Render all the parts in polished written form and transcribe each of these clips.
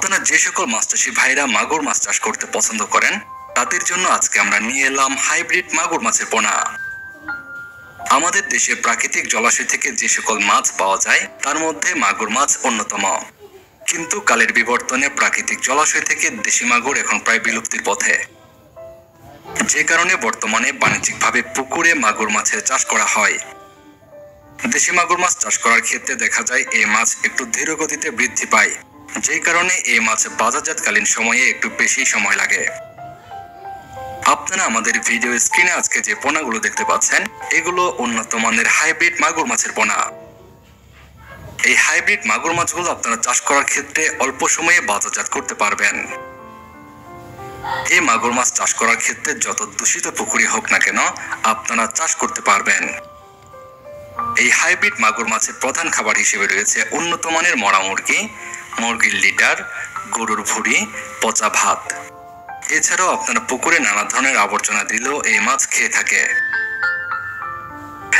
আপনারা যে সকল মাছ চাষী ভাইরা মাগুর মাছ চাষ করতে পছন্দ করেন তাদের জন্য আজকে আমরা নিয়ে এলাম হাইব্রিড মাগুর মাছের পোনা। আমাদের দেশে প্রাকৃতিক জলাশয় থেকে যে সকল মাছ পাওয়া যায় তার মধ্যে মাগুর মাছ অন্যতম। কিন্তু কালের বিবর্তনে প্রাকৃতিক জলাশয় থেকে দেশি মাগুর এখন প্রায় বিলুপ্তির পথে, যে কারণে বর্তমানে বাণিজ্যিকভাবে পুকুরে মাগুর মাছের চাষ করা হয়। দেশি মাগুর মাছ চাষ করার ক্ষেত্রে দেখা যায় এই মাছ একটু ধীর গতিতে বৃদ্ধি পায়, যে কারণে এই মাছ বাজারজাতকালীন সময়ে একটু বেশি সময় লাগে। আপনারা আমাদের ভিডিও স্ক্রিনে আজকে যে পোনাগুলো দেখতে পাচ্ছেন এগুলো উন্নত মানের হাইব্রিড মাগুর মাছের পোনা। এই হাইব্রিড মাগুর মাছগুলো আপনারা চাষ করার ক্ষেত্রে অল্প সময়ে বাজারজাত করতে পারবেন। এই মাগুর মাছ চাষ করার ক্ষেত্রে যত দূষিত পুকুরি হোক না কেন আপনারা চাষ করতে পারবেন। এই হাইব্রিড মাগুর মাছের প্রধান খাবার হিসেবে রয়েছে উন্নত মানের মরা মুরগি, মুরগির লিটার, গরুর ভুঁড়ি, পচা ভাত। এছাড়াও আপনারা পুকুরে নানা ধরনের আবর্জনা দিলেও এই মাছ খেয়ে থাকে।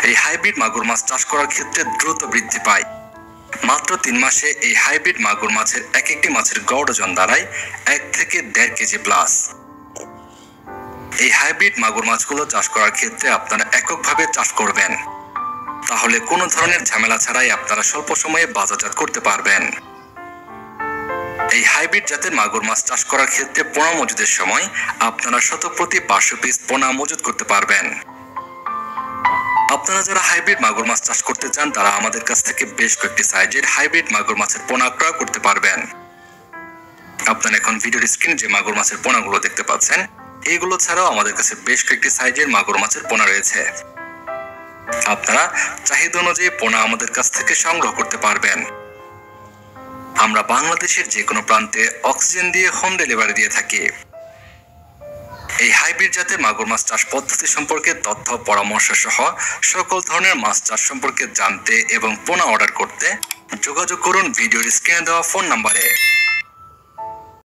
এই হাইব্রিড মাগুর মাছ চাষ করার ক্ষেত্রে দ্রুত বৃদ্ধি পায়। মাত্র 3 মাসে এই হাইব্রিড মাগুর মাছের একটি মাছের গড় ওজন দাঁড়ায় 1 থেকে 1.5 কেজি প্লাস। এই হাইব্রিড মাগুর মাছগুলো চাষ করার ক্ষেত্রে আপনারা এককভাবে চাষ করবেন, তাহলে কোনো ধরনের ঝামেলা ছাড়াই আপনারা স্বল্প সময়ে বাজারজাত করতে পারবেন। এই হাইব্রিড জাতের মাগুর মাছ চাষ করার ক্ষেত্রে পোনা মজুদের সময় আপনারা শতপ্রতি 500 পিস পোনা মজুদ করতে পারবেন। আপনারা যারা হাইব্রিড মাগুর মাছ চাষ করতে চান তারা আমাদের কাছ থেকে বেশ কয়েকটি সাইজের হাইব্রিড মাগুর মাছের পোনা ক্রয় করতে পারবেন। আপনারা এখন ভিডিওর স্ক্রিনে যে মাগুর মাছের পোনাগুলো দেখতে পাচ্ছেন এইগুলো ছাড়াও আমাদের কাছে বেশ কয়েকটি সাইজের মাগুর মাছের পোনা রয়েছে। আপনারা চাহিদা অনুযায়ী পোনা আমাদের কাছ থেকে সংগ্রহ করতে পারবেন। আমরা বাংলাদেশের যে কোনো প্রান্তে অক্সিজেন দিয়ে হোম ডেলিভারি দিয়ে থাকি। এই হাইব্রিড জাতের মাগুর মাছ চাষ পদ্ধতি সম্পর্কে তথ্য পরামর্শ সহ সকল ধরনের মাছ চাষ সম্পর্কে জানতে এবং পোনা অর্ডার করতে যোগাযোগ করুন ভিডিওর স্ক্রিনে দেওয়া ফোন নাম্বারে।